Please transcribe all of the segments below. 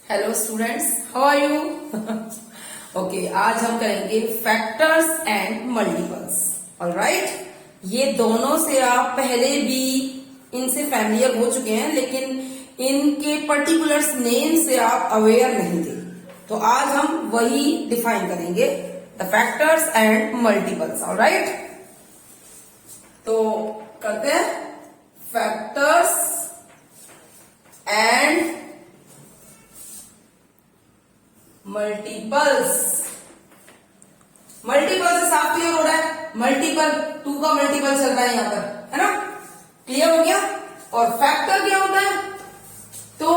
Hello students, how are you? Okay, आज हम करेंगे फैक्टर्स एंड मल्टीपल्स। ऑलराइट, ये दोनों से आप पहले भी इनसे फैमिलियर हो चुके हैं, लेकिन इनके पर्टिकुलर्स नेम से आप अवेयर नहीं थे। तो आज हम वही डिफाइन करेंगे, the factors and multiples. Alright, तो करते हैं फैक्टर्स एंड मल्टीपल्स। मल्टीपल से साफ क्लियर हो रहा है, मल्टीपल 2 का मल्टीपल चल रहा है यहां पर, है ना? क्लियर हो गया। और फैक्टर क्या होता है? तो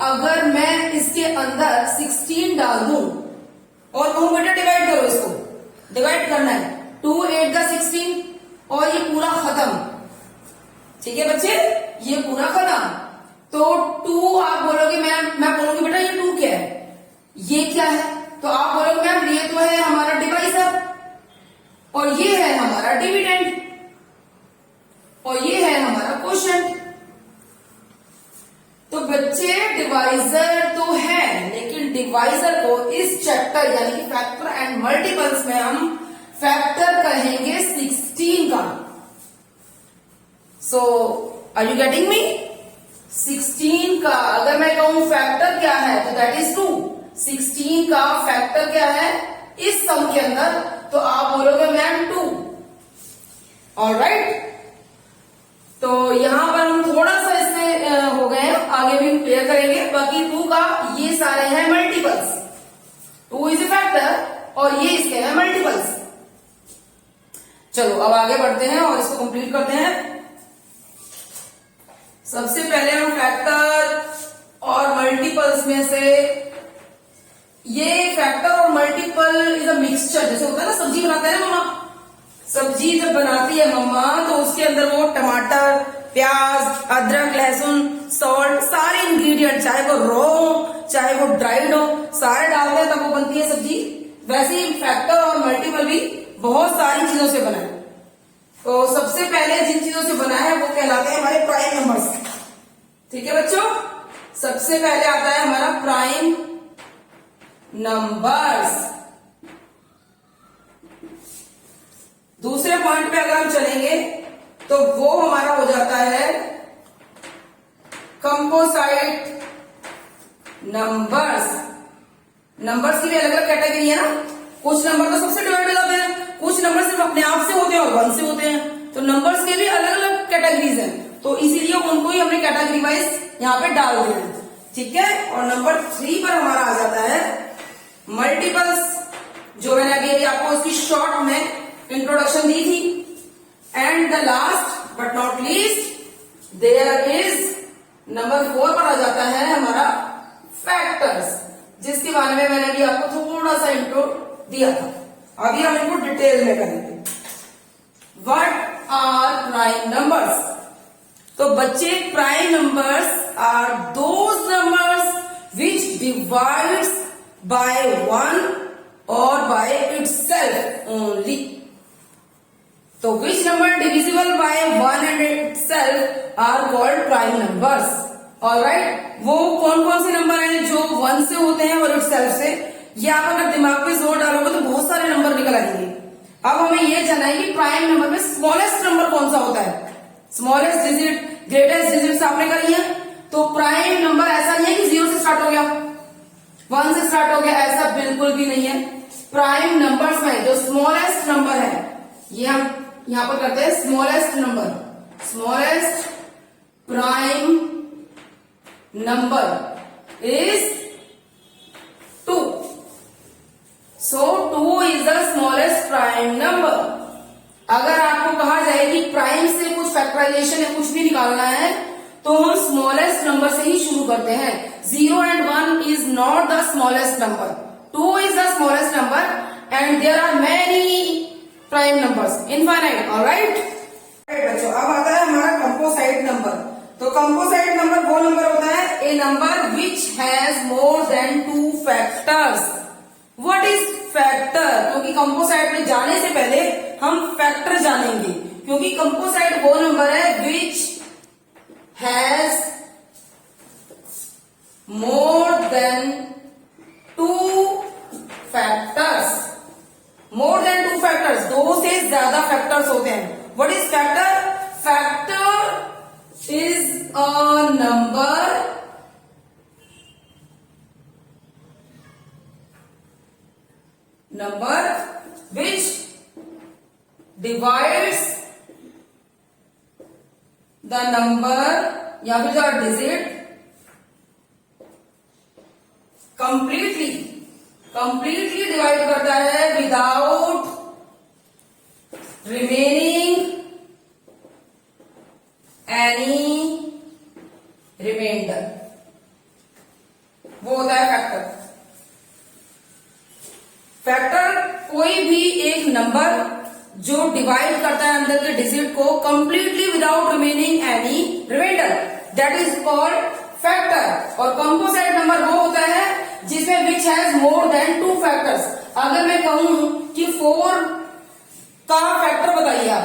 अगर मैं इसके अंदर 16 डाल दूं और कहूं बेटा डिवाइड करो, इसको डिवाइड करना है, 2 8 का 16 और ये पूरा खत्म। ठीक है बच्चे, ये पूरा खत्म। तो 2 आप बोलोगे, मैं बोलूंगी बेटा ये 2 क्या है, ये क्या है? तो आप बोलोगे मैम ये तो है हमारा डिवाइजर और ये है हमारा डिविडेंड और ये है हमारा क्वोशिएंट। तो बच्चे डिवाइजर तो है, लेकिन डिवाइजर को इस चैप्टर यानी कि फैक्टर एंड मल्टीपल्स में हम फैक्टर कहेंगे 16 का। सो आर यू गेटिंग मी? 16 का अगर मैं कहूं फैक्टर क्या है तो दैट इज 2। 16 का फैक्टर क्या है इस सम के अंदर? तो आप बोलोगे मैम 2। ऑलराइट, तो यहां पर हम थोड़ा सा इसमें हो गए हैं, आगे भी क्लियर करेंगे। बाकी 2 का ये सारे हैं मल्टीपल्स, 2 इज ए फैक्टर और ये इसके हैं मल्टीपल्स। चलो अब आगे बढ़ते हैं और इसको कंप्लीट करते हैं। सबसे पहले हम फैक्टर और मल्टीपल्स में से, ये फैक्टर और मल्टीपल इज अ मिक्सचर। जैसे होता है ना, सब्जी बनाते हैं मम्मा, सब्जी जब बनाती है मम्मा तो उसके अंदर वो टमाटर, प्याज, अदरक, लहसुन, सॉल्ट, सारे इंग्रेडिएंट, चाहे वो रॉ हो चाहे वो ड्राइड हो, सारे डालते हैं तब वो बनती है सब्जी। वैसे ही फैक्टर और मल्टीपल भी बहुत सारी चीजों से बना है। तो सबसे पहले जिन चीजों से बना है वो कहलाते हैं हमारे प्राइम नंबर्स। ठीक है बच्चों, सबसे पहले आता है हमारा प्राइम नंबर्स। दूसरे पॉइंट पे अगर हम चलेंगे तो वो हमारा हो जाता है कंपोजिट नंबर्स। नंबर्स की भी अलग अलग कैटेगरी है ना, कुछ नंबर तो सबसे डिवाइड हो जाते हैं, कुछ नंबर सिर्फ अपने आप से होते हैं और 1 से होते हैं। तो नंबर्स के भी अलग अलग कैटेगरीज हैं, तो इसीलिए उनको ही हमने कैटेगरी वाइज यहां पे डाल दिया है। ठीक है, और नंबर 3 पर हमारा आ जाता है मल्टीपल्स, जो मैंने अभी आपको उसकी शॉर्ट में इंट्रोडक्शन दी थी। And the last but not least there is number 4 पर आ जाता है हमारा फैक्टर्स, जिसके बारे में मैंने अभी आपको थोड़ा सा इंट्रो दिया था। अभी हम इनको डिटेल में करेंगे। What are prime numbers? तो बच्चे, prime numbers are those numbers which divides by 1 or by itself only. तो which number divisible by 1 and itself are called prime numbers. Alright, वो कौन कौन से नंबर हैं जो 1 से होते हैं और itself से? ये आप अगर दिमाग पे जोर डालोगे तो बहुत सारे नंबर निकल आएंगे। अब हमें ये जानना है कि प्राइम नंबर में स्मॉलेस्ट नंबर कौन सा होता है। स्मॉलेस्ट डिजिट, ग्रेटेस्ट डिजिट आपने करी है, तो प्राइम नंबर ऐसा नहीं है कि 0 से स्टार्ट हो गया, 1 से स्टार्ट हो गया, ऐसा बिल्कुल भी नहीं है। प्राइम नंबर्स में जो स्मॉलेस्ट नंबर है, ये हम यहां पर करते हैं smallest number. Smallest prime number is 2। So 2 is the smallest prime number. अगर आपको कहा जाए कि प्राइम से कुछ फैक्टराइजेशन या कुछ भी निकालना है तो हम स्मॉलेस्ट नंबर से ही शुरू करते हैं। 0 and 1 is not the smallest number. 2 is the smallest number and there are many prime numbers, infinite. All right? बच्चों, अब आता है हमारा कंपोजिट नंबर। तो कंपोजिट नंबर वो नंबर होता है a number which has more than 2 factors. What is factor? क्योंकि कंपोजिट में जाने से पहले हम फैक्टर जानेंगे, क्योंकि कंपोजिट वो नंबर है which has more than 2 factors, more than 2 factors, 2 से ज्यादा फैक्टर्स होते हैं। What is factor? Factor is a number which divides the number या फिर जो डिजिट कंप्लीटली डिवाइड करता है विदाउट रिमेनिंग एनी रिमाइंडर, वो होता है फैक्टर। फैक्टर कोई भी एक नंबर जो डिवाइड करता है अंदर के डिजिट को completely without remaining any reminder, that is called factor. और कंपोजिट नंबर वो होता है जिसमें which has more than 2 factors. अगर मैं कहूं कि 4 का फैक्टर बताइए आप,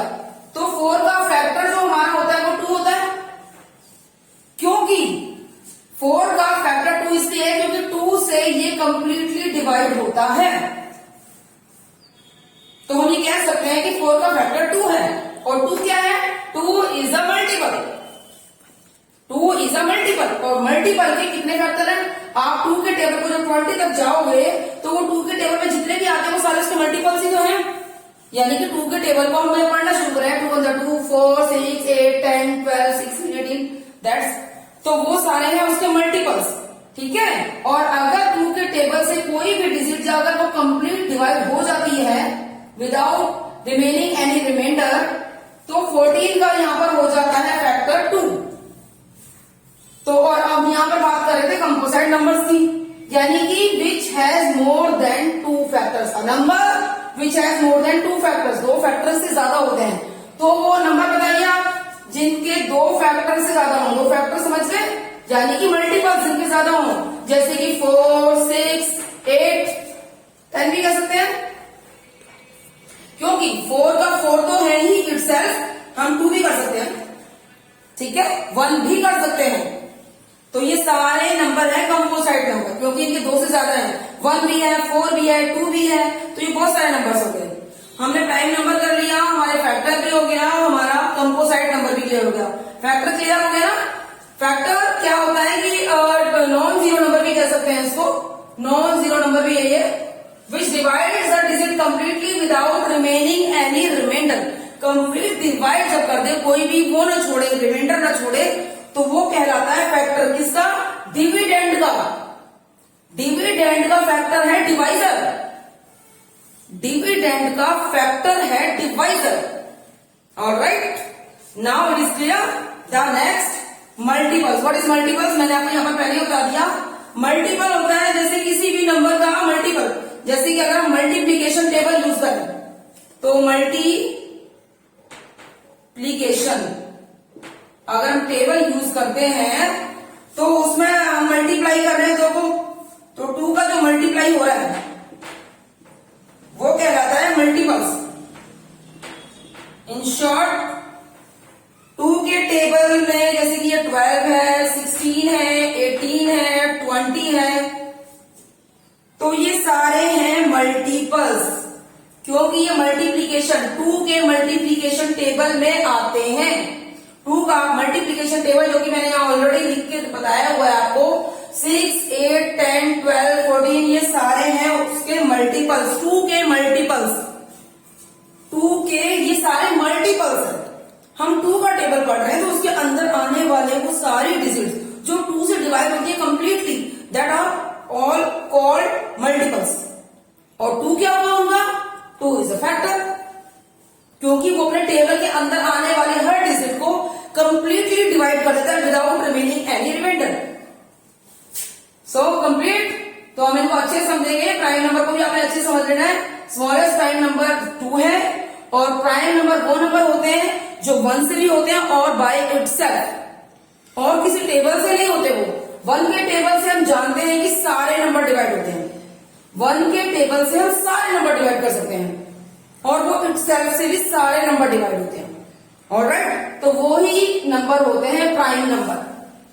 तो 4 का फैक्टर जो हमारा होता है वो 2 होता है, क्योंकि 4 का फैक्टर 2 इसलिए है क्योंकि 2 से ये कंप्लीटली डिवाइड होता है। तो हम ये कह सकते हैं कि 4 का फैक्टर 2 है। और 2 क्या है? 2 is a multiple. 2 is a multiple. और मल्टीपल के कितने फैक्टर हैं? आप 2 के टेबल को जब 20 तक जाओगे तो वो 2 के टेबल में जितने भी आते हैं वो सारे उसके मल्टीपल्स ही तो हैं। यानी कि 2 के टेबल को हम पढ़ना शुरू करें, 2 1 2 4 6 8 10 12 16 18 दैट्स, तो वो सारे हैं उसके मल्टीपल्स, ठीक है। और अगर 2 के टेबल से कोई भी डिजिट जो अगर वो कंप्लीट डिवाइड हो जाती है विदाउट रिमेनिंग एनी रिमाइंडर, तो 14 का यहां पर हो जाता है फैक्टर 2। तो और अब यहां पर बात कर रहे थे कंपोजिट नंबर्स की, यानी कि विच has more than 2 factors. A number which has more than 2 factors, 2 factors से ज्यादा होते हैं। तो वो नंबर बताइए आप जिनके 2 फैक्टर से ज्यादा हों। 2 फैक्टर समझ गए, यानी कि मल्टीपल्स जिनके ज्यादा हों, जैसे कि 4 6 8 10 भी कह सकते हैं, क्योंकि 4 का 4 तो है ही इटसेल्फ। हम 2 भी कर सकते हैं, ठीक है, 1 भी कर सकते हैं। तो ये सारे नंबर है कंपोजिट नंबर, क्योंकि इनके 2 से ज्यादा है। 1 भी है, 4 भी है, 2 भी है, तो ये बहुत सारे नंबर्स हो गए। हमने प्राइम नंबर कर लिया, हमारे फैक्टर भी हो गया, हमारा कंपोजिट नंबर भी क्लियर हो गया। फैक्टर क्लियर हो गया ना। फैक्टर क्या होता है कि नॉन जीरो नंबर भी कह सकते हैं इसको, नॉन जीरो नंबर भी है ये, which divides the digit completely without remaining any reminder. Complete divide जब कर दे, कोई भी वो न छोड़े, रिमाइंडर न छोड़े, तो वो कहलाता है फैक्टर। किसका? डिविडेंड का। डिविडेंड का फैक्टर है डिवाइजर। डिविडेंड का फैक्टर है divisor. Alright, now it is clear. The next multiples. What is multiples? मैंने आपको यहां पर पहले बता दिया। मल्टीपल होता है जैसे किसी भी नंबर का मल्टीपल, जैसे कि अगर हम मल्टीप्लीकेशन टेबल यूज करें, तो मल्टीप्लीकेशन अगर हम टेबल यूज करते हैं तो उसमें हम मल्टीप्लाई कर रहे हैं 2 को, तो 2 का जो मल्टीप्लाई हो रहा है वो कहलाता है मल्टीपल्स। इन शॉर्ट 2 के टेबल में जैसे कि ये 12 है, 16 है, 18 है, 20 है, तो ये सारे हैं मल्टीपल्स, क्योंकि ये मल्टीप्लीकेशन 2 के मल्टीप्लीकेशन टेबल में आते हैं। 2 का मल्टीप्लीकेशन टेबल जो कि मैंने यहाँ ऑलरेडी लिख के बताया हुआ है आपको, 6 8 10 12 14, ये सारे हैं उसके मल्टीपल्स। 2 के मल्टीपल्स, 2 के ये सारे मल्टीपल्स हैं। हम 2 का टेबल पढ़ रहे हैं तो उसके अंदर आने वाले वो सारी डिजिट जो 2 से डिवाइड होती है completely, that are all called multiples. और 2 क्या होगा उनका? 2 इज अ फैक्टर, क्योंकि वो अपने टेबल के अंदर आने वाले हर डिजिट को कंप्लीटली डिवाइड कर देता है without remaining any reminder. So complete. तो हम इनको अच्छे समझेंगे। प्राइम नंबर को भी आपने अच्छे समझ लेना है। स्मॉलेस्ट प्राइम नंबर 2 है, और प्राइम नंबर वो नंबर होते हैं जो 1 से भी होते हैं और बाय इटसेल्फ, और किसी टेबल से नहीं होते। वो 1 के टेबल से हम जानते हैं कि सारे नंबर डिवाइड होते हैं। 1 के टेबल से हम सारे नंबर डिवाइड कर सकते हैं, और वो इटसेल्फ से भी सारे नंबर डिवाइड होते हैं। ऑलराइट, तो वो ही नंबर होते हैं प्राइम नंबर।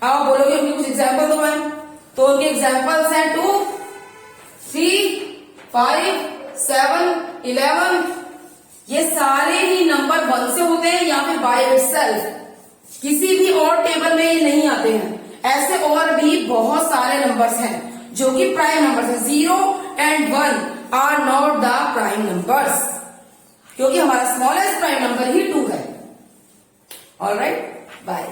आप बोलोगे उनके कुछ एग्जाम्पल दो मैम, तो उनके एग्जाम्पल्स हैं 2, 3, 5, 7, 11। ये सारे ही नंबर 1 से होते हैं या फिर बाय इटसेल्फ, किसी भी और टेबल में ये नहीं आते हैं। ऐसे और भी बहुत सारे नंबर्स हैं जो कि प्राइम नंबर्स हैं। 0 and 1 are not the prime numbers, क्योंकि हमारा स्मॉलेस्ट प्राइम नंबर ही 2 है। Alright, bye.